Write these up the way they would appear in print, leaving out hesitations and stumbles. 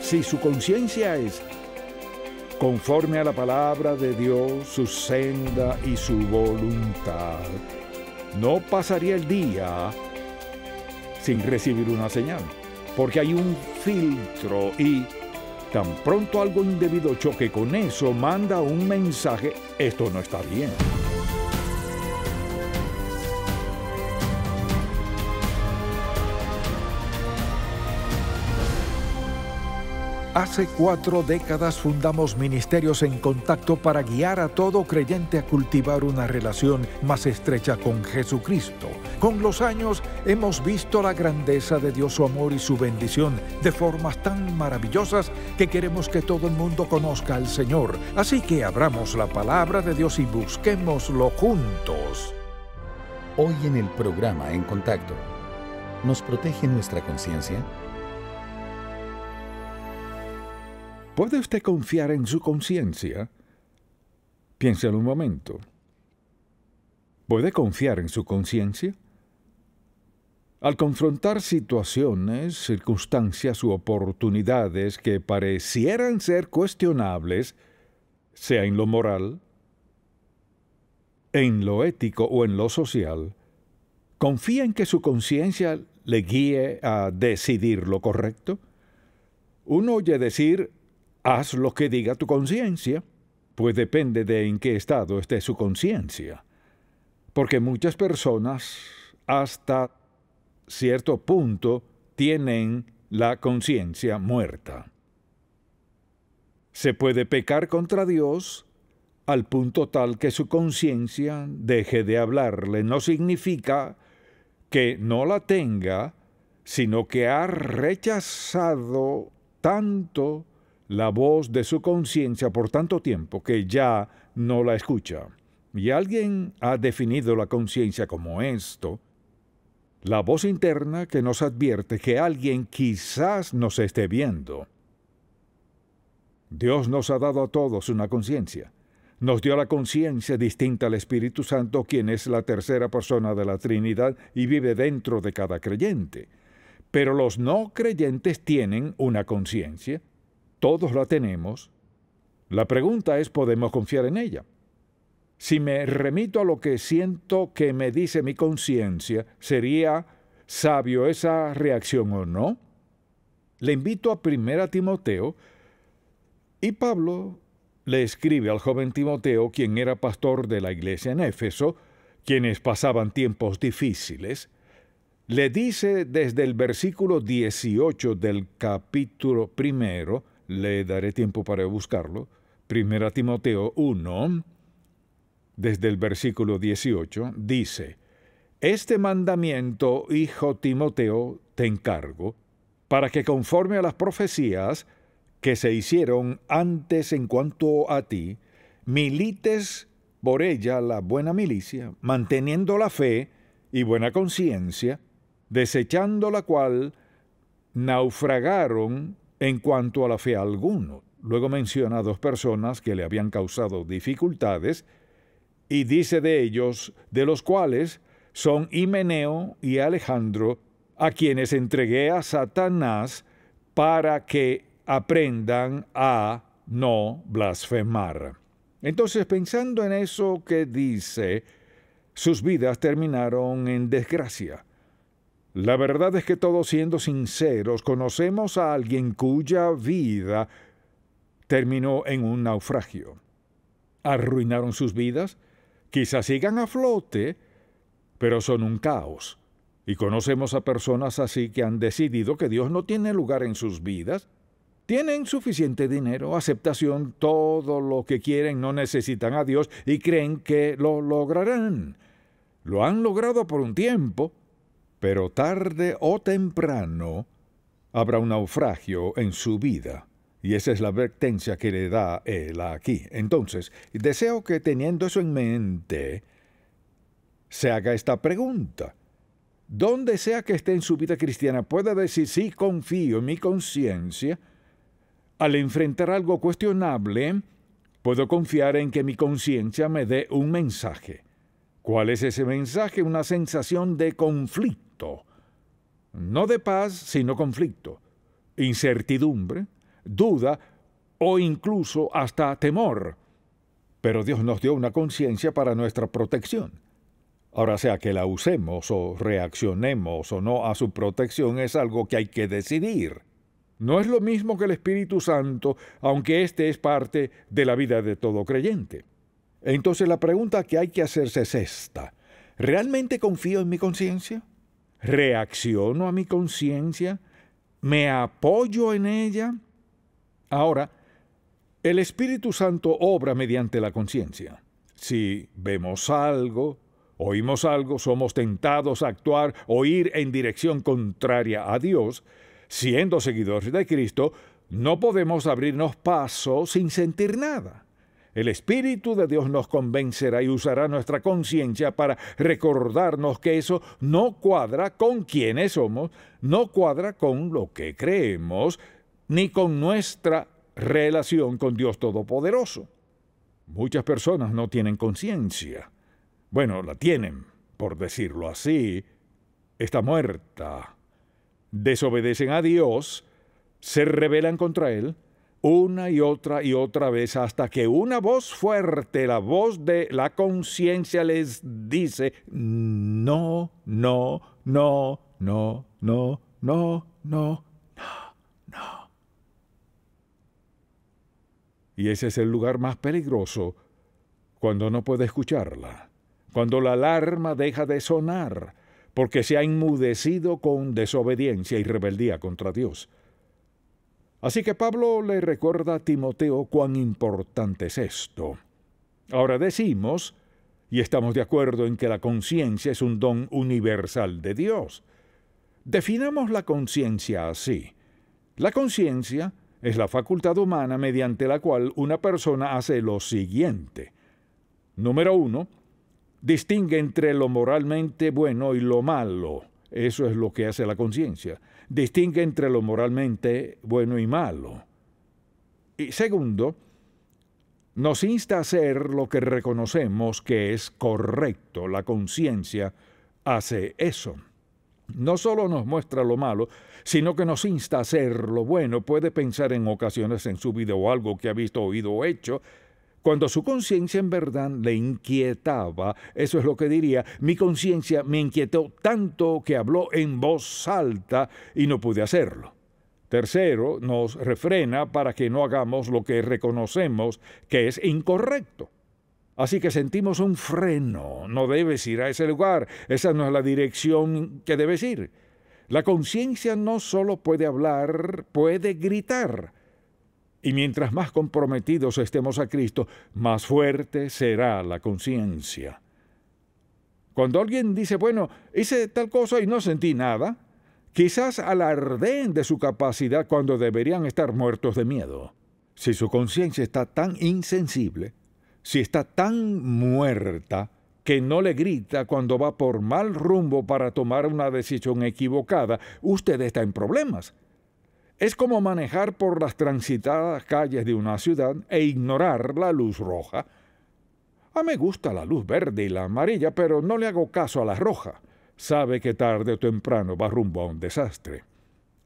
Si su conciencia es conforme a la palabra de Dios, su senda y su voluntad, no pasaría el día sin recibir una señal, porque hay un filtro y tan pronto algo indebido choque con eso, manda un mensaje: esto no está bien. Hace 4 décadas fundamos Ministerios en Contacto para guiar a todo creyente a cultivar una relación más estrecha con Jesucristo. Con los años hemos visto la grandeza de Dios, su amor y su bendición de formas tan maravillosas que queremos que todo el mundo conozca al Señor. Así que abramos la palabra de Dios y busquémoslo juntos. Hoy en el programa En Contacto, ¿nos protege nuestra conciencia? ¿Puede usted confiar en su conciencia? Piénselo un momento. ¿Puede confiar en su conciencia? Al confrontar situaciones, circunstancias u oportunidades que parecieran ser cuestionables, sea en lo moral, en lo ético o en lo social, ¿confía en que su conciencia le guíe a decidir lo correcto? Uno oye decir: haz lo que diga tu conciencia, pues depende de en qué estado esté su conciencia. Porque muchas personas, hasta cierto punto, tienen la conciencia muerta. Se puede pecar contra Dios al punto tal que su conciencia deje de hablarle. No significa que no la tenga, sino que ha rechazado tanto la voz de su conciencia por tanto tiempo que ya no la escucha. Y alguien ha definido la conciencia como esto: la voz interna que nos advierte que alguien quizás nos esté viendo. Dios nos ha dado a todos una conciencia. Nos dio la conciencia distinta al Espíritu Santo, quien es la tercera persona de la Trinidad y vive dentro de cada creyente. Pero los no creyentes tienen una conciencia. Todos la tenemos. La pregunta es: ¿podemos confiar en ella? Si me remito a lo que siento que me dice mi conciencia, ¿sería sabio esa reacción o no? Le invito a 1 Timoteo, y Pablo le escribe al joven Timoteo, quien era pastor de la iglesia en Éfeso, quienes pasaban tiempos difíciles. Le dice desde el versículo 18 del capítulo 1, le daré tiempo para buscarlo, 1 Timoteo 1, desde el versículo 18, dice: este mandamiento, hijo Timoteo, te encargo, para que conforme a las profecías que se hicieron antes en cuanto a ti, milites por ella la buena milicia, manteniendo la fe y buena conciencia, desechando la cual naufragaron en cuanto a la fe alguno. Luego menciona a 2 personas que le habían causado dificultades, y dice de ellos, de los cuales son Himeneo y Alejandro, a quienes entregué a Satanás para que aprendan a no blasfemar. Entonces, pensando en eso que dice, sus vidas terminaron en desgracia. La verdad es que todos, siendo sinceros, conocemos a alguien cuya vida terminó en un naufragio. ¿Arruinaron sus vidas? Quizás sigan a flote, pero son un caos. Y conocemos a personas así que han decidido que Dios no tiene lugar en sus vidas. Tienen suficiente dinero, aceptación, todo lo que quieren, no necesitan a Dios y creen que lo lograrán. Lo han logrado por un tiempo, pero tarde o temprano habrá un naufragio en su vida. Y esa es la advertencia que le da él aquí. Entonces, deseo que, teniendo eso en mente, se haga esta pregunta. Donde sea que esté en su vida cristiana, pueda decir: sí, confío en mi conciencia. Al enfrentar algo cuestionable, puedo confiar en que mi conciencia me dé un mensaje. ¿Cuál es ese mensaje? Una sensación de conflicto. No de paz, sino conflicto. Incertidumbre. duda o incluso hasta temor. Pero Dios nos dio una conciencia para nuestra protección. Ahora, sea que la usemos o reaccionemos o no a su protección, es algo que hay que decidir. No es lo mismo que el Espíritu Santo, aunque éste es parte de la vida de todo creyente. Entonces la pregunta que hay que hacerse es esta: ¿realmente confío en mi conciencia? ¿Reacciono a mi conciencia? ¿Me apoyo en ella? Ahora, el Espíritu Santo obra mediante la conciencia. Si vemos algo, oímos algo, somos tentados a actuar o ir en dirección contraria a Dios, siendo seguidores de Cristo, no podemos abrirnos paso sin sentir nada. El Espíritu de Dios nos convencerá y usará nuestra conciencia para recordarnos que eso no cuadra con quienes somos, no cuadra con lo que creemos, ni con nuestra relación con Dios Todopoderoso. Muchas personas no tienen conciencia. Bueno, la tienen, por decirlo así, está muerta. Desobedecen a Dios, se rebelan contra Él, una y otra vez, hasta que una voz fuerte, la voz de la conciencia, les dice: no, no, no, no, no, no, no, no. Y ese es el lugar más peligroso, cuando no puede escucharla, cuando la alarma deja de sonar, porque se ha enmudecido con desobediencia y rebeldía contra Dios. Así que Pablo le recuerda a Timoteo cuán importante es esto. Ahora decimos, y estamos de acuerdo en que la conciencia es un don universal de Dios. Definamos la conciencia así. La conciencia es la facultad humana mediante la cual una persona hace lo siguiente. Número 1, distingue entre lo moralmente bueno y lo malo. Eso es lo que hace la conciencia. Distingue entre lo moralmente bueno y malo. Y segundo, nos insta a hacer lo que reconocemos que es correcto. La conciencia hace eso. No solo nos muestra lo malo, sino que nos insta a hacer lo bueno. Puede pensar en ocasiones en su vida o algo que ha visto, oído o hecho, cuando su conciencia en verdad le inquietaba. Eso es lo que diría: mi conciencia me inquietó tanto que habló en voz alta y no pude hacerlo. Tercero, nos refrena para que no hagamos lo que reconocemos que es incorrecto. Así que sentimos un freno: no debes ir a ese lugar, esa no es la dirección que debes ir. La conciencia no solo puede hablar, puede gritar. Y mientras más comprometidos estemos a Cristo, más fuerte será la conciencia. Cuando alguien dice: bueno, hice tal cosa y no sentí nada, quizás alardeen de su capacidad cuando deberían estar muertos de miedo. Si su conciencia está tan insensible, si está tan muerta, que no le grita cuando va por mal rumbo para tomar una decisión equivocada, usted está en problemas. Es como manejar por las transitadas calles de una ciudad e ignorar la luz roja. Me gusta la luz verde y la amarilla, pero no le hago caso a la roja. Sabe que tarde o temprano va rumbo a un desastre.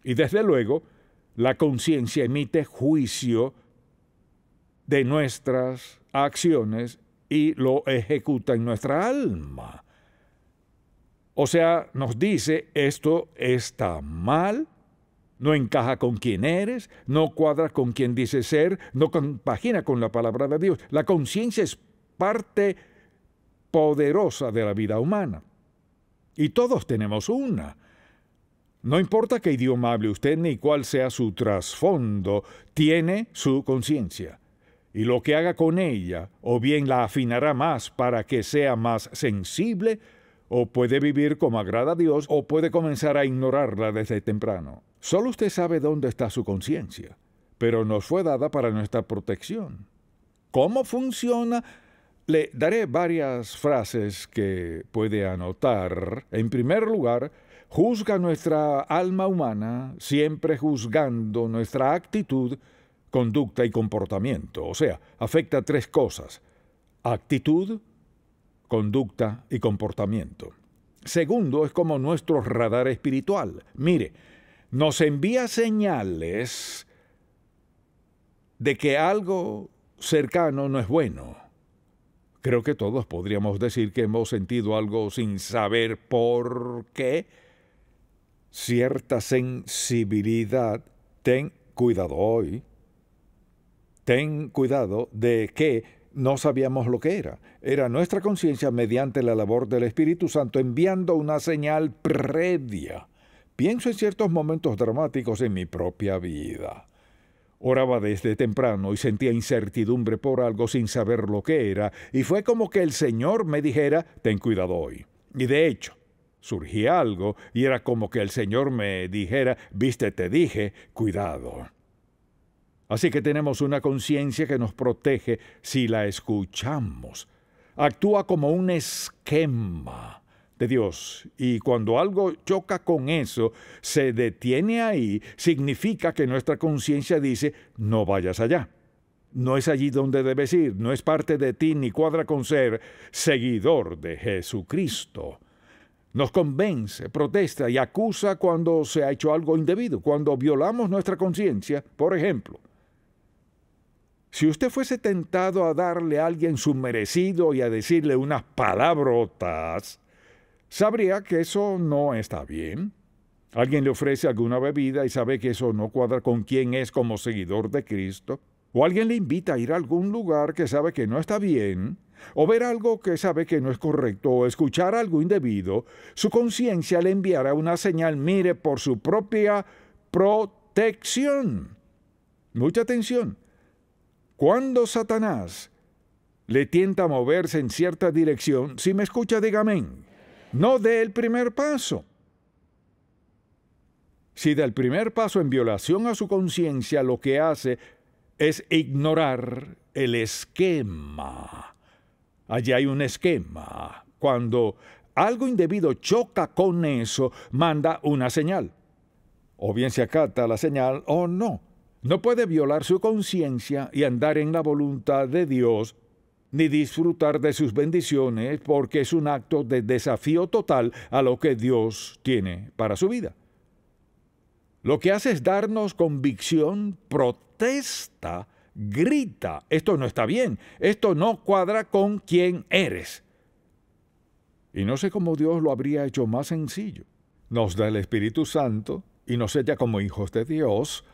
Y desde luego, la conciencia emite juicio de nuestras acciones y lo ejecuta en nuestra alma. O sea, nos dice: esto está mal, no encaja con quien eres, no cuadra con quien dices ser, no compagina con la palabra de Dios. La conciencia es parte poderosa de la vida humana. Y todos tenemos una. No importa qué idioma hable usted ni cuál sea su trasfondo, tiene su conciencia. Y lo que haga con ella, o bien la afinará más para que sea más sensible, o puede vivir como agrada a Dios, o puede comenzar a ignorarla desde temprano. Solo usted sabe dónde está su conciencia, pero nos fue dada para nuestra protección. ¿Cómo funciona? Le daré varias frases que puede anotar. En primer lugar, juzga nuestra alma humana, siempre juzgando nuestra actitud, conducta y comportamiento. O sea, afecta 3 cosas: actitud, conducta y comportamiento. Segundo, es como nuestro radar espiritual. Mire, nos envía señales de que algo cercano no es bueno. Creo que todos podríamos decir que hemos sentido algo sin saber por qué. Cierta sensibilidad. Ten cuidado hoy. Ten cuidado de que no sabíamos lo que era. Era nuestra conciencia mediante la labor del Espíritu Santo enviando una señal previa. Pienso en ciertos momentos dramáticos en mi propia vida. Oraba desde temprano y sentía incertidumbre por algo sin saber lo que era, y fue como que el Señor me dijera, ten cuidado hoy. Y de hecho, surgía algo y era como que el Señor me dijera, viste, te dije, cuidado. Así que tenemos una conciencia que nos protege si la escuchamos. Actúa como un esquema de Dios, y cuando algo choca con eso, se detiene ahí, significa que nuestra conciencia dice, no vayas allá. No es allí donde debes ir, no es parte de ti ni cuadra con ser seguidor de Jesucristo. Nos convence, protesta y acusa cuando se ha hecho algo indebido, cuando violamos nuestra conciencia, por ejemplo. Si usted fuese tentado a darle a alguien su merecido y a decirle unas palabrotas, sabría que eso no está bien. Alguien le ofrece alguna bebida y sabe que eso no cuadra con quién es como seguidor de Cristo. O alguien le invita a ir a algún lugar que sabe que no está bien. O ver algo que sabe que no es correcto. O escuchar algo indebido. Su conciencia le enviará una señal, mire, por su propia protección. Mucha atención. Cuando Satanás le tienta a moverse en cierta dirección, si me escucha, diga amén. No dé el primer paso. Si da el primer paso en violación a su conciencia, lo que hace es ignorar el esquema. Allí hay un esquema. Cuando algo indebido choca con eso, manda una señal. O bien se acata la señal o no. No puede violar su conciencia y andar en la voluntad de Dios ni disfrutar de sus bendiciones, porque es un acto de desafío total a lo que Dios tiene para su vida. Lo que hace es darnos convicción, protesta, grita, esto no está bien, esto no cuadra con quién eres. Y no sé cómo Dios lo habría hecho más sencillo. Nos da el Espíritu Santo y nos sella como hijos de Dios,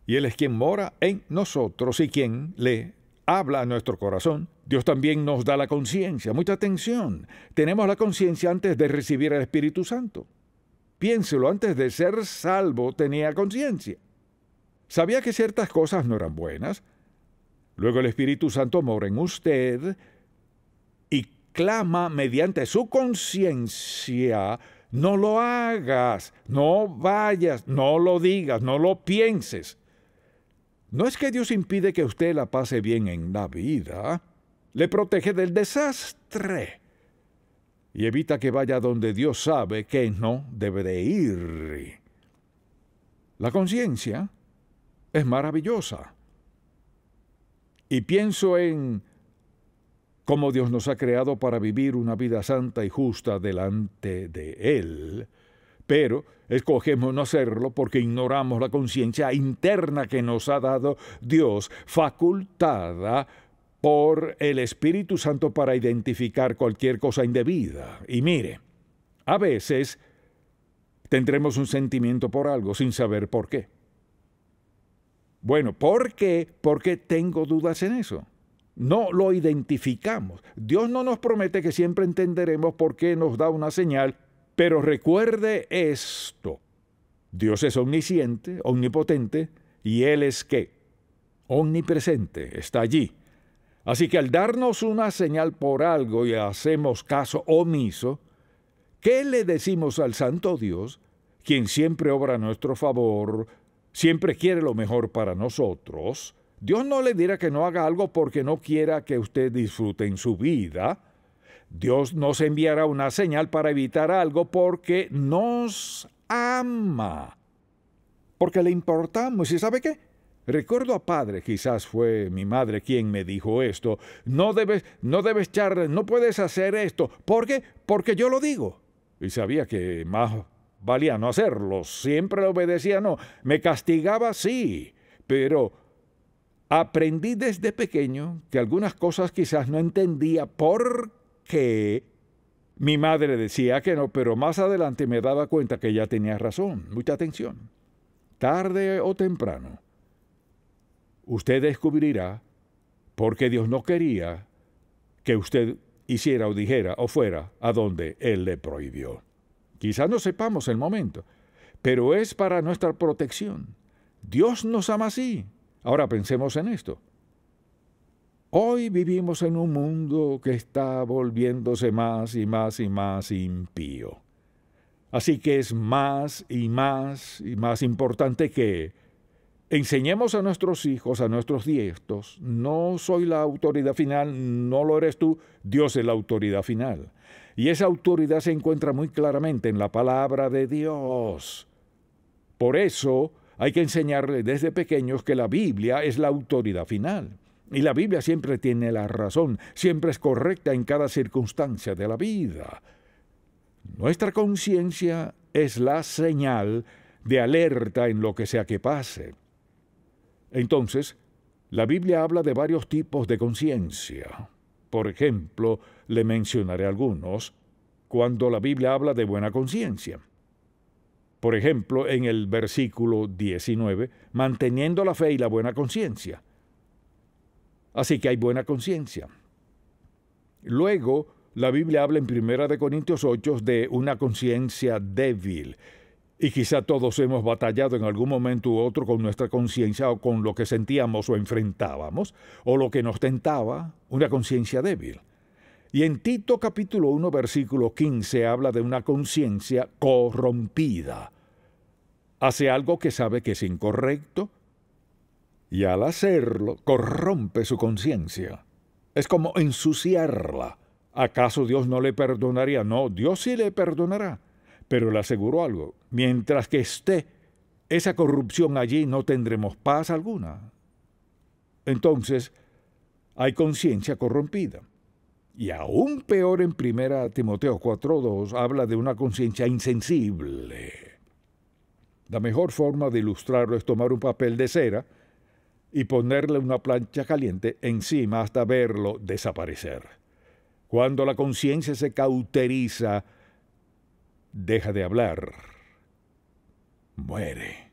y Él es quien mora en nosotros y quien le habla a nuestro corazón. Dios también nos da la conciencia. Mucha atención. Tenemos la conciencia antes de recibir el Espíritu Santo. Piénselo, antes de ser salvo tenía conciencia. Sabía que ciertas cosas no eran buenas. Luego el Espíritu Santo mora en usted y clama mediante su conciencia, no lo hagas, no vayas, no lo digas, no lo pienses. No es que Dios impide que usted la pase bien en la vida, le protege del desastre y evita que vaya donde Dios sabe que no debe de ir. La conciencia es maravillosa. Y pienso en cómo Dios nos ha creado para vivir una vida santa y justa delante de Él, pero escogemos no hacerlo porque ignoramos la conciencia interna que nos ha dado Dios, facultada por el Espíritu Santo para identificar cualquier cosa indebida. Y mire, a veces tendremos un sentimiento por algo sin saber por qué. Bueno, ¿por qué? Porque tengo dudas en eso. No lo identificamos. Dios no nos promete que siempre entenderemos por qué nos da una señal, pero recuerde esto. Dios es omnisciente, omnipotente, y Él es ¿qué? Omnipresente, está allí. Así que al darnos una señal por algo y hacemos caso omiso, ¿qué le decimos al Santo Dios, quien siempre obra a nuestro favor, siempre quiere lo mejor para nosotros? Dios no le dirá que no haga algo porque no quiera que usted disfrute en su vida. Dios nos enviará una señal para evitar algo porque nos ama, porque le importamos. ¿Y sabe qué? Recuerdo a padre, quizás fue mi madre quien me dijo esto, no puedes hacer esto. ¿Por qué? Porque yo lo digo. Y sabía que más valía no hacerlo. Siempre le obedecía, no. Me castigaba, sí, pero aprendí desde pequeño que algunas cosas quizás no entendía por qué mi madre decía que no, pero más adelante me daba cuenta que ella tenía razón. Mucha atención. Tarde o temprano, usted descubrirá por qué Dios no quería que usted hiciera o dijera o fuera a donde Él le prohibió. Quizás no sepamos el momento, pero es para nuestra protección. Dios nos ama así. Ahora pensemos en esto. Hoy vivimos en un mundo que está volviéndose más y más y más impío. Así que es más y más y más importante que enseñemos a nuestros hijos, a nuestros nietos, no soy la autoridad final, no lo eres tú, Dios es la autoridad final. Y esa autoridad se encuentra muy claramente en la palabra de Dios. Por eso hay que enseñarles desde pequeños que la Biblia es la autoridad final. Y la Biblia siempre tiene la razón, siempre es correcta en cada circunstancia de la vida. Nuestra conciencia es la señal de alerta en lo que sea que pase. Entonces, la Biblia habla de varios tipos de conciencia. Por ejemplo, le mencionaré algunos cuando la Biblia habla de buena conciencia. Por ejemplo, en el versículo 19, manteniendo la fe y la buena conciencia. Así que hay buena conciencia. Luego, la Biblia habla en 1 Corintios 8 de una conciencia débil. Y quizá todos hemos batallado en algún momento u otro con nuestra conciencia o con lo que sentíamos o enfrentábamos, o lo que nos tentaba, una conciencia débil. Y en Tito capítulo 1, versículo 15, habla de una conciencia corrompida. Hace algo que sabe que es incorrecto, y al hacerlo, corrompe su conciencia. Es como ensuciarla. ¿Acaso Dios no le perdonaría? No, Dios sí le perdonará. Pero le aseguro algo, mientras que esté esa corrupción allí, no tendremos paz alguna. Entonces, hay conciencia corrompida. Y aún peor en 1 Timoteo 4:2 habla de una conciencia insensible. La mejor forma de ilustrarlo es tomar un papel de cera y ponerle una plancha caliente encima hasta verlo desaparecer. Cuando la conciencia se cauteriza, deja de hablar, muere.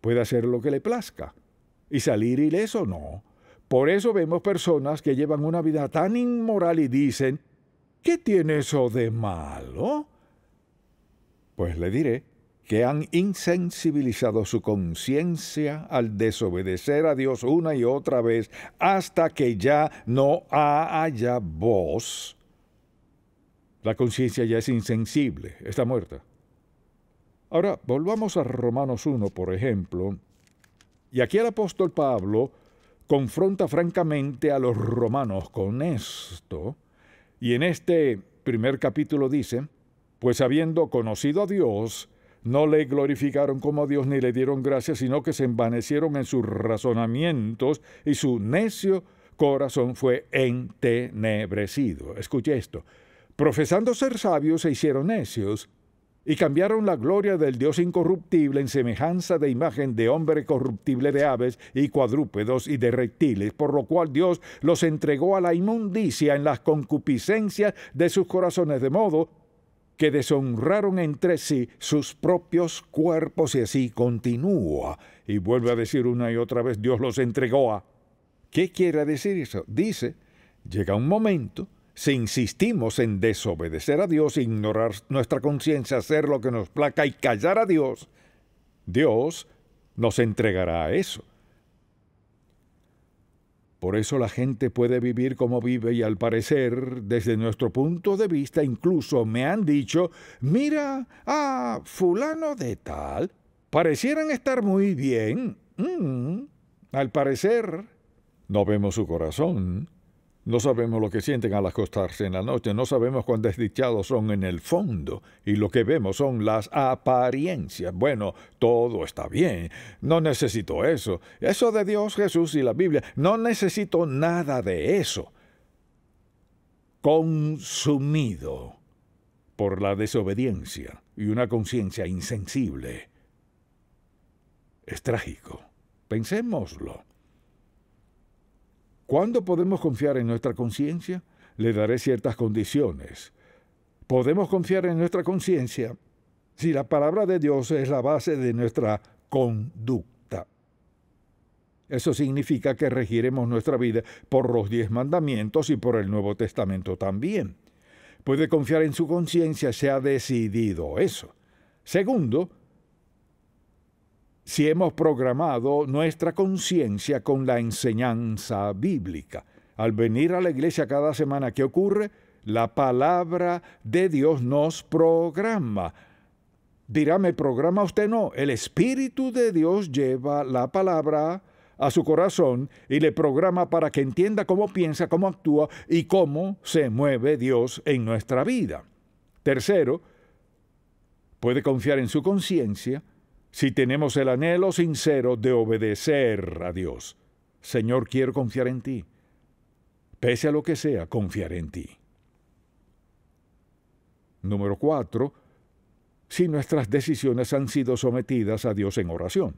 Puede hacer lo que le plazca y salir ileso no. Por eso vemos personas que llevan una vida tan inmoral y dicen, ¿qué tiene eso de malo? Pues le diré que han insensibilizado su conciencia al desobedecer a Dios una y otra vez hasta que ya no haya voz. La conciencia ya es insensible, está muerta. Ahora, volvamos a Romanos 1, por ejemplo, y aquí el apóstol Pablo confronta francamente a los romanos con esto, y en este primer capítulo dice, pues habiendo conocido a Dios, no le glorificaron como a Dios ni le dieron gracias, sino que se envanecieron en sus razonamientos y su necio corazón fue entenebrecido. Escuche esto. Profesando ser sabios se hicieron necios y cambiaron la gloria del Dios incorruptible en semejanza de imagen de hombre corruptible, de aves y cuadrúpedos y de reptiles, por lo cual Dios los entregó a la inmundicia en las concupiscencias de sus corazones, de modo que deshonraron entre sí sus propios cuerpos, y así continúa. Y vuelve a decir una y otra vez, Dios los entregó a... ¿Qué quiere decir eso? Dice, llega un momento, si insistimos en desobedecer a Dios, ignorar nuestra conciencia, hacer lo que nos plazca y callar a Dios, Dios nos entregará a eso. Por eso la gente puede vivir como vive y al parecer, desde nuestro punto de vista, incluso me han dicho, mira, a fulano de tal, parecieran estar muy bien. Al parecer, no vemos su corazón, no sabemos lo que sienten al acostarse en la noche, no sabemos cuán desdichados son en el fondo, y lo que vemos son las apariencias. Bueno, todo está bien, no necesito eso. Eso de Dios, Jesús y la Biblia, no necesito nada de eso. Consumido por la desobediencia y una conciencia insensible. Es trágico. Pensémoslo. ¿Cuándo podemos confiar en nuestra conciencia? Le daré ciertas condiciones. Podemos confiar en nuestra conciencia si la palabra de Dios es la base de nuestra conducta. Eso significa que regiremos nuestra vida por los 10 mandamientos y por el Nuevo Testamento también. Puede confiar en su conciencia si ha decidido eso. Segundo, si hemos programado nuestra conciencia con la enseñanza bíblica. Al venir a la iglesia cada semana, ¿qué ocurre? La palabra de Dios nos programa. Dirá, ¿me programa usted? No, el Espíritu de Dios lleva la palabra a su corazón y le programa para que entienda cómo piensa, cómo actúa y cómo se mueve Dios en nuestra vida. Tercero, puede confiar en su conciencia si tenemos el anhelo sincero de obedecer a Dios. Señor, quiero confiar en ti. Pese a lo que sea, confiaré en ti. Número 4, si nuestras decisiones han sido sometidas a Dios en oración.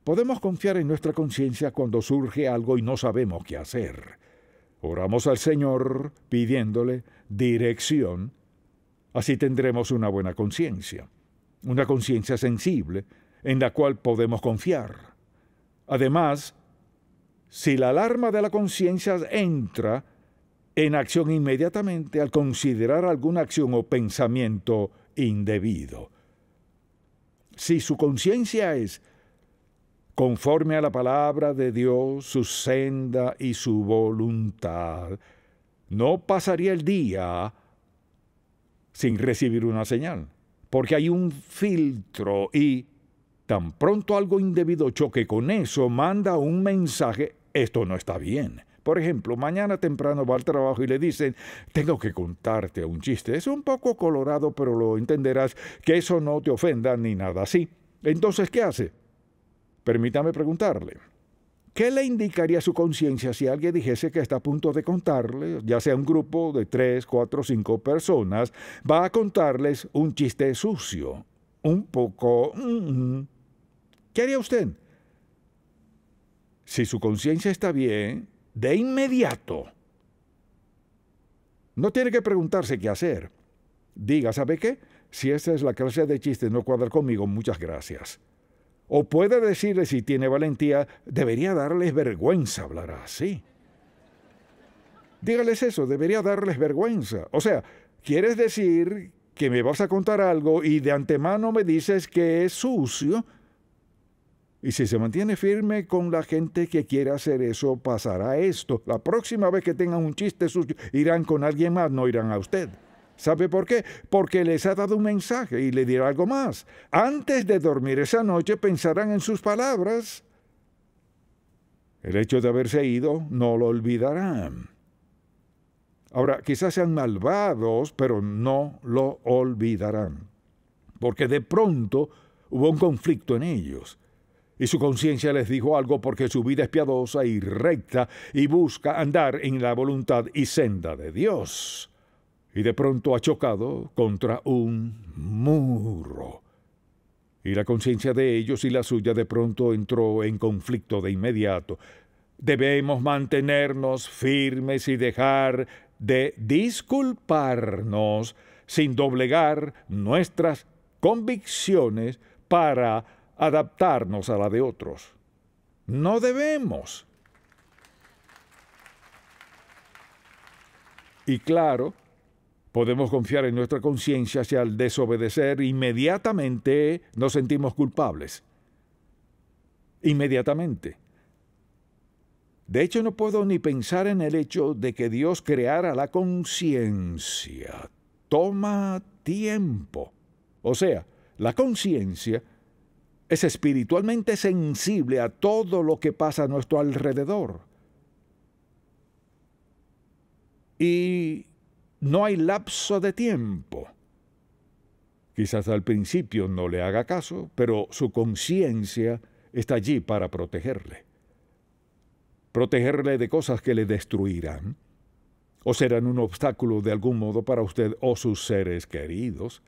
Podemos confiar en nuestra conciencia cuando surge algo y no sabemos qué hacer. Oramos al Señor pidiéndole dirección. Así tendremos una buena conciencia, una conciencia sensible en la cual podemos confiar. Además, si la alarma de la conciencia entra en acción inmediatamente al considerar alguna acción o pensamiento indebido. Si su conciencia es conforme a la palabra de Dios, su senda y su voluntad, no pasaría el día sin recibir una señal, porque hay un filtro y tan pronto algo indebido choque con eso, manda un mensaje, esto no está bien. Por ejemplo, mañana temprano va al trabajo y le dicen, tengo que contarte un chiste. Es un poco colorado, pero lo entenderás, que eso no te ofenda ni nada así. Entonces, ¿qué hace? Permítame preguntarle, ¿qué le indicaría a su conciencia si alguien dijese que está a punto de contarle, ya sea un grupo de 3, 4, 5 personas, va a contarles un chiste sucio, un poco... ¿Qué haría usted? Si su conciencia está bien, de inmediato, no tiene que preguntarse qué hacer. Diga, ¿sabe qué? Si esta es la clase de chiste no cuadra conmigo, muchas gracias. O puede decirle, si tiene valentía, debería darles vergüenza hablar así. Dígales eso, debería darles vergüenza. O sea, ¿quieres decir que me vas a contar algo y de antemano me dices que es sucio? Y si se mantiene firme con la gente que quiere hacer eso, pasará esto. La próxima vez que tengan un chiste sucio, irán con alguien más, no irán a usted. ¿Sabe por qué? Porque les ha dado un mensaje y le dirá algo más. Antes de dormir esa noche pensarán en sus palabras. El hecho de haberse ido no lo olvidarán. Ahora, quizás sean malvados, pero no lo olvidarán. Porque de pronto hubo un conflicto en ellos. Y su conciencia les dijo algo porque su vida es piadosa y recta y busca andar en la voluntad y senda de Dios. Y de pronto ha chocado contra un muro. Y la conciencia de ellos y la suya de pronto entró en conflicto de inmediato. Debemos mantenernos firmes y dejar de disculparnos sin doblegar nuestras convicciones para adaptarnos a la de otros. No debemos. Y claro, podemos confiar en nuestra conciencia si al desobedecer inmediatamente nos sentimos culpables. Inmediatamente. De hecho, no puedo ni pensar en el hecho de que Dios creara la conciencia. Toma tiempo. O sea, la conciencia es espiritualmente sensible a todo lo que pasa a nuestro alrededor. Y no hay lapso de tiempo. Quizás al principio no le haga caso, pero su conciencia está allí para protegerle. Protegerle de cosas que le destruirán, o serán un obstáculo de algún modo para usted o sus seres queridos.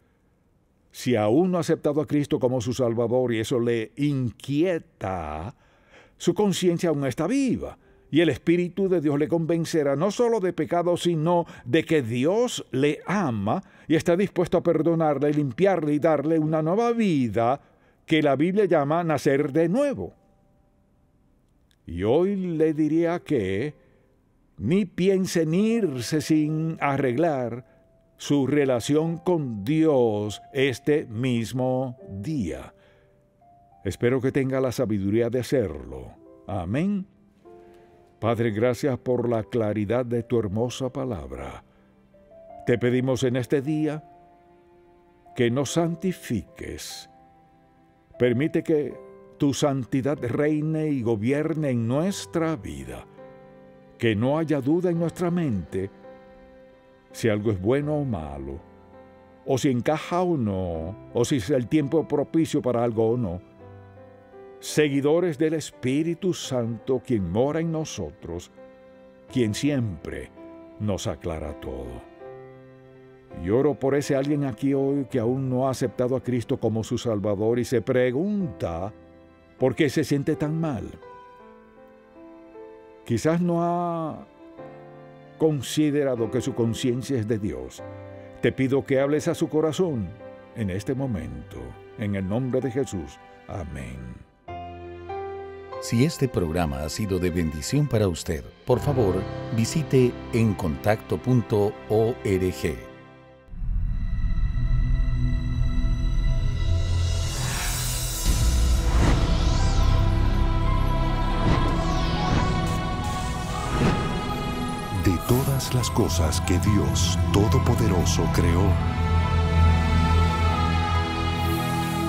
Si aún no ha aceptado a Cristo como su Salvador y eso le inquieta, su conciencia aún está viva y el Espíritu de Dios le convencerá no solo de pecado, sino de que Dios le ama y está dispuesto a perdonarle, limpiarle y darle una nueva vida que la Biblia llama nacer de nuevo. Y hoy le diría que ni piense en irse sin arreglar su relación con Dios este mismo día. Espero que tenga la sabiduría de hacerlo. Amén. Padre, gracias por la claridad de tu hermosa palabra. Te pedimos en este día que nos santifiques. Permite que tu santidad reine y gobierne en nuestra vida. Que no haya duda en nuestra mente si algo es bueno o malo, o si encaja o no, o si es el tiempo propicio para algo o no. Seguidores del Espíritu Santo, quien mora en nosotros, quien siempre nos aclara todo. Y oro por ese alguien aquí hoy que aún no ha aceptado a Cristo como su Salvador y se pregunta por qué se siente tan mal. Quizás no ha considerado que su conciencia es de Dios. Te pido que hables a su corazón en este momento, en el nombre de Jesús. Amén. Si este programa ha sido de bendición para usted, por favor, visite encontacto.org. De todas las cosas que Dios Todopoderoso creó,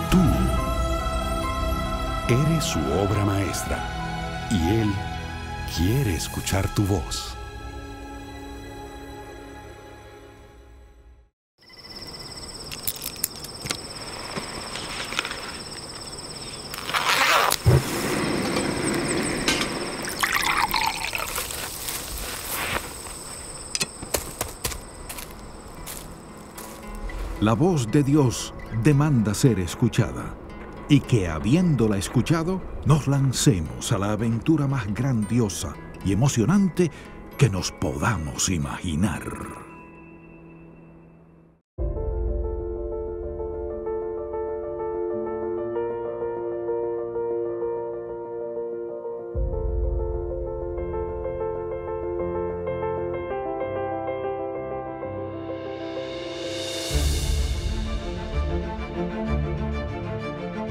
tú eres su obra maestra, y Él quiere escuchar tu voz. La voz de Dios demanda ser escuchada, y que habiéndola escuchado, nos lancemos a la aventura más grandiosa y emocionante que nos podamos imaginar.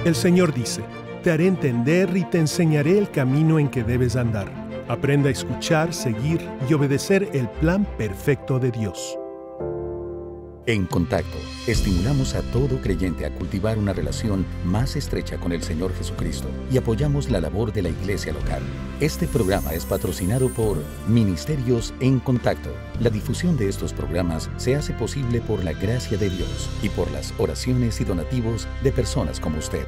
El Señor dice, te haré entender y te enseñaré el camino en que debes andar. Aprenda a escuchar, seguir y obedecer el plan perfecto de Dios. En Contacto, estimulamos a todo creyente a cultivar una relación más estrecha con el Señor Jesucristo y apoyamos la labor de la iglesia local. Este programa es patrocinado por Ministerios en Contacto. La difusión de estos programas se hace posible por la gracia de Dios y por las oraciones y donativos de personas como usted.